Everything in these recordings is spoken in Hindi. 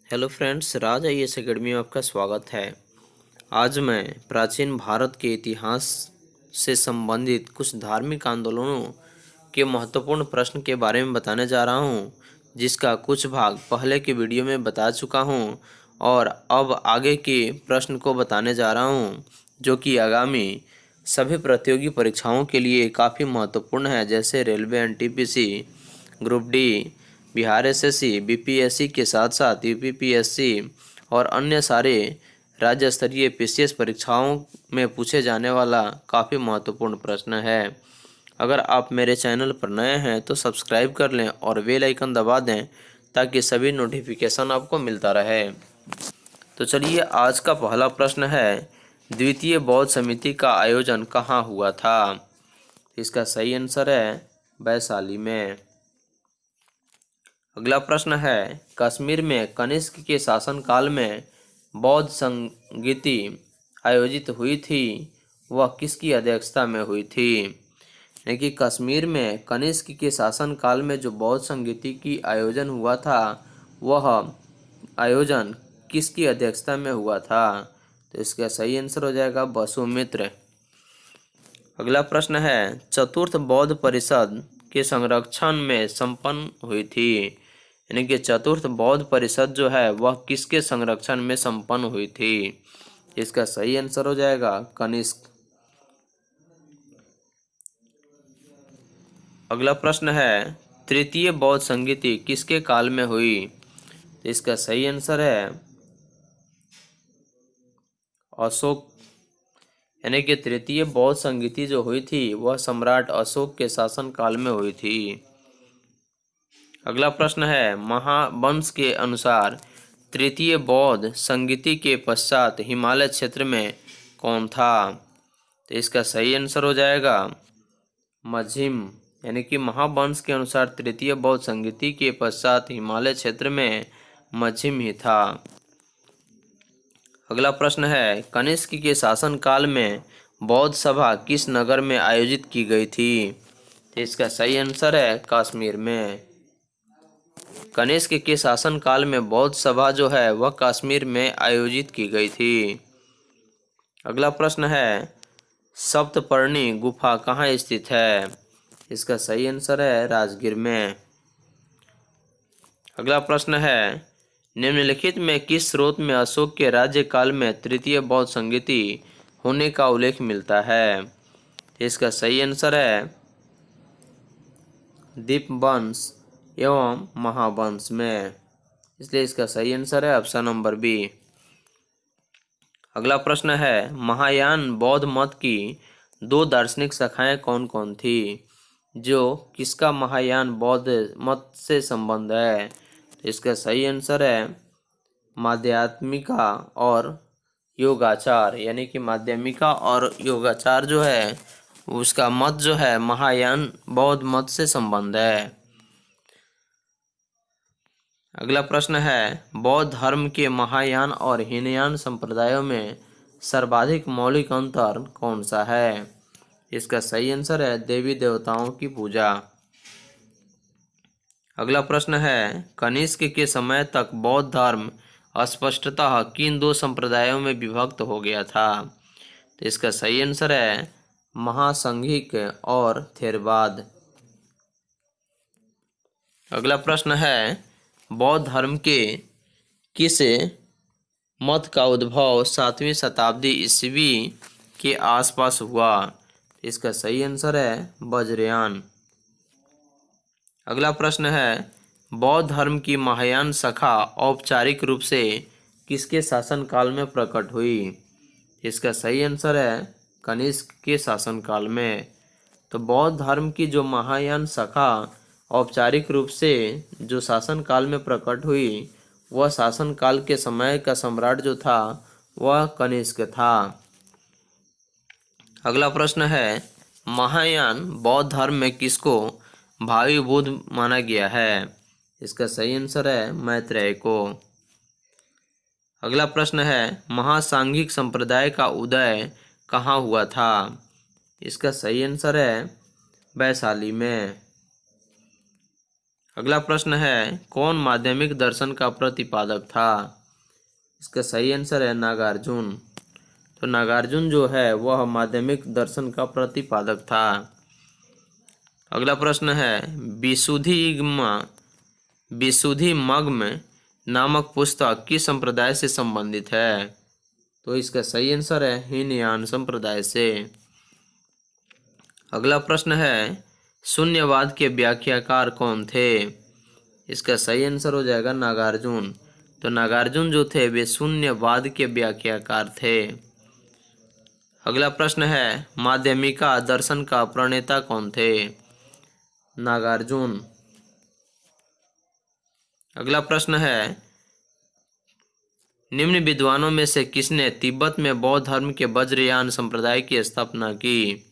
हेलो फ्रेंड्स, राज आईएएस अकेडमी में आपका स्वागत है। आज मैं प्राचीन भारत के इतिहास से संबंधित कुछ धार्मिक आंदोलनों के महत्वपूर्ण प्रश्न के बारे में बताने जा रहा हूं, जिसका कुछ भाग पहले के वीडियो में बता चुका हूं और अब आगे के प्रश्न को बताने जा रहा हूं, जो कि आगामी सभी प्रतियोगी परीक्षाओं के लिए काफ़ी महत्वपूर्ण है, जैसे railway, NTPC, group D, Bihar SSC, BPSC के साथ साथ यूपीपीएससी और अन्य सारे राज्य स्तरीय पीसीएस परीक्षाओं में पूछे जाने वाला काफ़ी महत्वपूर्ण प्रश्न है। अगर आप मेरे चैनल पर नए हैं तो सब्सक्राइब कर लें और बेल आइकन दबा दें ताकि सभी नोटिफिकेशन आपको मिलता रहे। तो चलिए, आज का पहला प्रश्न है, द्वितीय बौद्ध समिति का आयोजन कहाँ हुआ था? इसका सही आंसर है वैशाली में। अगला प्रश्न है, कश्मीर में कनिष्क के शासनकाल में बौद्ध संगीति आयोजित हुई थी, वह किसकी अध्यक्षता में हुई थी? यानी कि कश्मीर में कनिष्क के शासनकाल में जो बौद्ध संगीति की आयोजन हुआ था, वह आयोजन किसकी अध्यक्षता में हुआ था? तो इसका सही आंसर हो जाएगा वसुमित्र। अगला प्रश्न है, चतुर्थ बौद्ध परिषद के संरक्षण में संपन्न हुई थी, यानी कि चतुर्थ बौद्ध परिषद जो है वह किसके संरक्षण में संपन्न हुई थी? इसका सही आंसर हो जाएगा कनिष्क। अगला प्रश्न है, तृतीय बौद्ध संगीति किसके काल में हुई? इसका सही आंसर है अशोक, यानी कि तृतीय बौद्ध संगीति जो हुई थी वह सम्राट अशोक के शासन काल में हुई थी। अगला प्रश्न है, महावंश के अनुसार तृतीय बौद्ध संगीति के पश्चात हिमालय क्षेत्र में कौन था? तो इसका सही आंसर हो जाएगा मझिम, यानी कि महावंश के अनुसार तृतीय बौद्ध संगीति के पश्चात हिमालय क्षेत्र में मझिम ही था। अगला प्रश्न है, कनिष्क के शासनकाल में बौद्ध सभा किस नगर में आयोजित की गई थी? तो इसका सही आंसर है कश्मीर में। कनिष्क के शासनकाल में बौद्ध सभा जो है वह कश्मीर में आयोजित की गई थी। अगला प्रश्न है, सप्तपर्णी गुफा कहाँ स्थित है? इसका सही आंसर है राजगीर में। अगला प्रश्न है, निम्नलिखित में किस स्रोत में अशोक के राज्यकाल में तृतीय बौद्ध संगीति होने का उल्लेख मिलता है? इसका सही आंसर है दीपवंश एवं महावंश में, इसलिए इसका सही आंसर है ऑप्शन नंबर बी। अगला प्रश्न है, महायान बौद्ध मत की दो दार्शनिक शाखाएं कौन कौन थी? जो किसका महायान बौद्ध मत से संबंध है? इसका सही आंसर है माध्यमिका और योगाचार, यानी कि माध्यमिका और योगाचार जो है उसका मत जो है महायान बौद्ध मत से संबंध है। अगला प्रश्न है, बौद्ध धर्म के महायान और हीनयान संप्रदायों में सर्वाधिक मौलिक अंतर कौन सा है? इसका सही आंसर है देवी देवताओं की पूजा। अगला प्रश्न है, कनिष्क के समय तक बौद्ध धर्म स्पष्टतः किन दो संप्रदायों में विभक्त हो गया था? तो इसका सही आंसर है महासंघिक और थेरवाद। अगला प्रश्न है, बौद्ध धर्म के किस मत का उद्भव 7वीं शताब्दी ईस्वी के आसपास हुआ? इसका सही आंसर है वज्रयान। अगला प्रश्न है, बौद्ध धर्म की महायान शाखा औपचारिक रूप से किसके शासनकाल में प्रकट हुई? इसका सही आंसर है कनिष्क के शासनकाल में। तो बौद्ध धर्म की जो महायान शाखा औपचारिक रूप से जो शासनकाल में प्रकट हुई, वह शासनकाल के समय का सम्राट जो था वह कनिष्क था। अगला प्रश्न है, महायान बौद्ध धर्म में किसको भावी बुद्ध माना गया है? इसका सही आंसर है मैत्रेय को। अगला प्रश्न है, महासांघिक संप्रदाय का उदय कहाँ हुआ था? इसका सही आंसर है वैशाली में। अगला प्रश्न है, कौन माध्यमिक दर्शन का प्रतिपादक था? इसका सही आंसर है नागार्जुन। तो नागार्जुन जो है वह माध्यमिक दर्शन का प्रतिपादक था। अगला प्रश्न है, विशुद्धिमग्न नामक पुस्तक किस संप्रदाय से संबंधित है? तो इसका सही आंसर है हीनयान संप्रदाय से। अगला प्रश्न है, शून्यवाद के व्याख्याकार कौन थे? इसका सही आंसर हो जाएगा नागार्जुन। तो नागार्जुन जो थे वे शून्यवाद के व्याख्याकार थे। अगला प्रश्न है, माध्यमिका दर्शन का प्रणेता कौन थे? नागार्जुन। अगला प्रश्न है, निम्न विद्वानों में से किसने तिब्बत में बौद्ध धर्म के वज्रयान संप्रदाय की स्थापना की?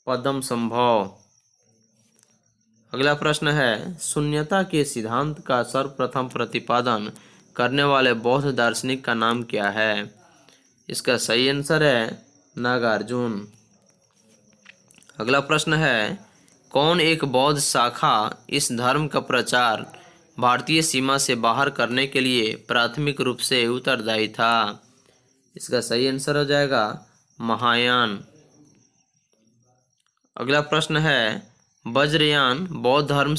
पद्मसंभव। अगला प्रश्न है, शून्यता के सिद्धांत का सर्वप्रथम प्रतिपादन करने वाले बौद्ध दार्शनिक का नाम क्या है? इसका सही आंसर है नागार्जुन। अगला प्रश्न है, कौन एक बौद्ध शाखा इस धर्म का प्रचार भारतीय सीमा से बाहर करने के लिए प्राथमिक रूप से उत्तरदायी था? इसका सही आंसर हो जाएगा महायान। अगला प्रश्न है, वज्रयान बौद्ध धर्म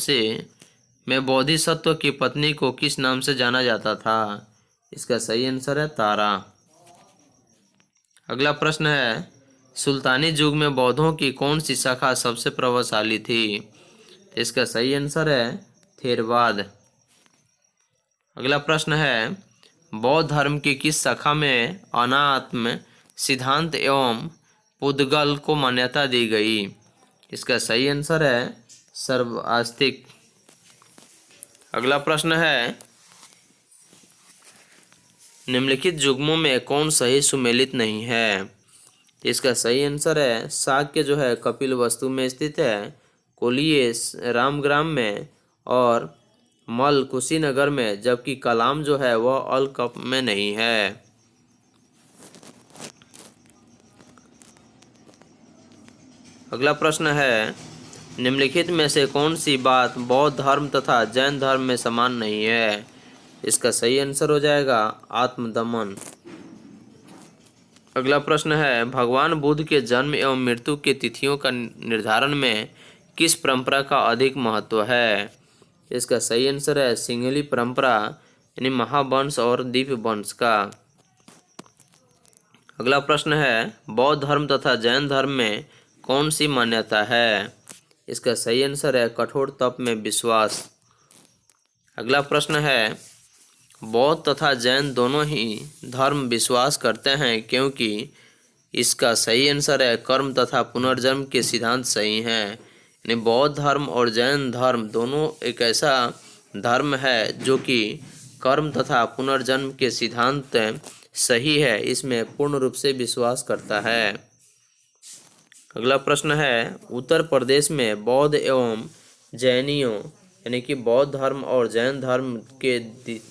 में बोधिसत्व की पत्नी को किस नाम से जाना जाता था? इसका सही आंसर है तारा। अगला प्रश्न है, सुल्तानी युग में बौद्धों की कौन सी शाखा सबसे प्रभावशाली थी? इसका सही आंसर है थेरवाद। अगला प्रश्न है, बौद्ध धर्म की किस शाखा में अनात्म सिद्धांत एवं पुद्गल को मान्यता दी गई? इसका सही आंसर है सर्वास्तिक। अगला प्रश्न है, निम्नलिखित युग्मों में कौन सही सुमेलित नहीं है? इसका सही आंसर है शाक्य जो है कपिल वस्तु में स्थित है, कोलिय रामग्राम में और मल कुशीनगर में, जबकि कलाम जो है वह अलकप में नहीं है। अगला प्रश्न है, निम्नलिखित में से कौन सी बात बौद्ध धर्म तथा जैन धर्म में समान नहीं है? इसका सही आंसर हो जाएगा आत्मदमन। अगला प्रश्न है, भगवान बुद्ध के जन्म एवं मृत्यु की तिथियों का निर्धारण में किस परंपरा का अधिक महत्व है? इसका सही आंसर है सिंहली परंपरा यानी महावंश और दीप वंश का। अगला प्रश्न है, बौद्ध धर्म तथा जैन धर्म में कौन सी मान्यता है? इसका सही आंसर है कठोर तप में विश्वास। अगला प्रश्न है, बौद्ध तथा जैन दोनों ही धर्म विश्वास करते हैं क्योंकि? इसका सही आंसर है कर्म तथा पुनर्जन्म के सिद्धांत सही हैं। यानी बौद्ध धर्म और जैन धर्म दोनों एक ऐसा धर्म है जो कि कर्म तथा पुनर्जन्म के सिद्धांत सही है, इसमें पूर्ण रूप से विश्वास करता है। अगला प्रश्न है, उत्तर प्रदेश में बौद्ध एवं जैनियों यानी कि बौद्ध धर्म और जैन धर्म के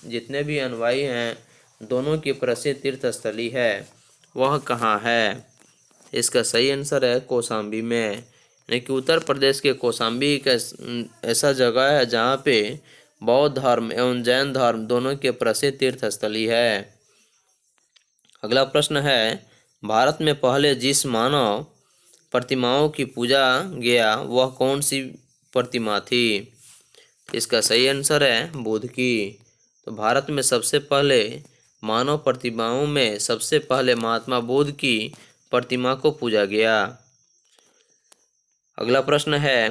जितने भी अनुयायी हैं दोनों की प्रसिद्ध तीर्थस्थली है, वह कहाँ है? इसका सही आंसर है कौशाम्बी में। यानी कि उत्तर प्रदेश के कौशाम्बी एक ऐसा जगह है जहाँ पे बौद्ध धर्म एवं जैन धर्म दोनों के प्रसिद्ध तीर्थस्थली है। अगला प्रश्न है, भारत में पहले जिस मानव प्रतिमाओं की पूजा गया वह कौन सी प्रतिमा थी? इसका सही आंसर है बुद्ध की। तो भारत में सबसे पहले मानव प्रतिमाओं में सबसे पहले महात्मा बुद्ध की प्रतिमा को पूजा गया। अगला प्रश्न है,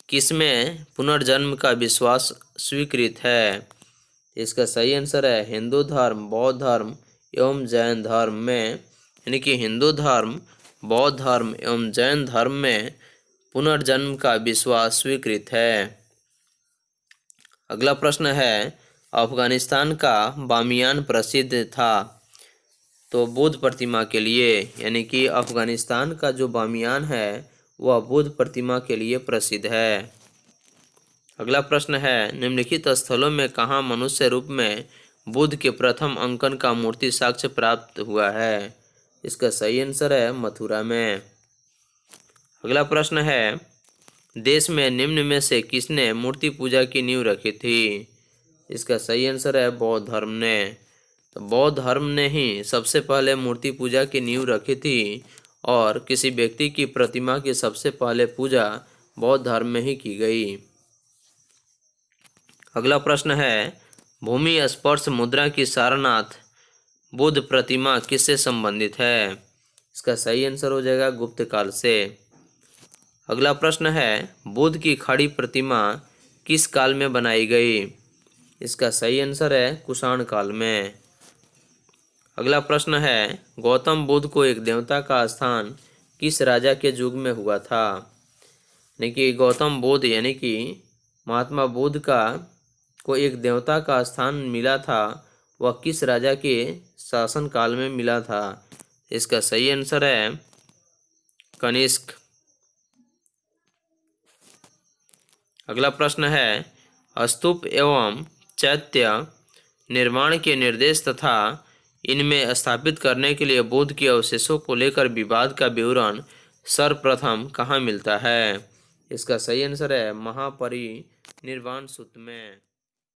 किसमें पुनर्जन्म का विश्वास स्वीकृत है? इसका सही आंसर है हिंदू धर्म, बौद्ध धर्म एवं जैन धर्म में। यानी कि हिंदू धर्म, बौद्ध धर्म एवं जैन धर्म में पुनर्जन्म का विश्वास स्वीकृत है। अगला प्रश्न है, अफगानिस्तान का बामियान प्रसिद्ध था तो बुद्ध प्रतिमा के लिए। यानी कि अफगानिस्तान का जो बामियान है वह बुद्ध प्रतिमा के लिए प्रसिद्ध है। अगला प्रश्न है, निम्नलिखित स्थलों में कहाँ मनुष्य रूप में बुद्ध के प्रथम अंकन का मूर्ति साक्ष्य प्राप्त हुआ है? इसका सही आंसर है मथुरा में। अगला प्रश्न है, देश में निम्न में से किसने मूर्ति पूजा की नींव रखी थी? इसका सही आंसर है बौद्ध धर्म ने। तो बौद्ध धर्म ने ही सबसे पहले मूर्ति पूजा की नींव रखी थी और किसी व्यक्ति की प्रतिमा की सबसे पहले पूजा बौद्ध धर्म में ही की गई। अगला प्रश्न है, भूमि स्पर्श मुद्रा की सारनाथ बुद्ध प्रतिमा किससे संबंधित है? इसका सही आंसर हो जाएगा गुप्त काल से। अगला प्रश्न है, बुद्ध की खड़ी प्रतिमा किस काल में बनाई गई? इसका सही आंसर है कुषाण काल में। अगला प्रश्न है, गौतम बुद्ध को एक देवता का स्थान किस राजा के युग में हुआ था? यानी कि गौतम बुद्ध यानी कि महात्मा बुद्ध को एक देवता का स्थान मिला था, वह किस राजा के शासन काल में मिला था? इसका सही आंसर है कनिष्क। अगला प्रश्न है, स्तूप एवं चैत्य निर्माण के निर्देश तथा इनमें स्थापित करने के लिए बुद्ध के अवशेषों को लेकर विवाद का विवरण सर्वप्रथम कहाँ मिलता है? इसका सही आंसर है महापरिनिर्वाण सूत्र में।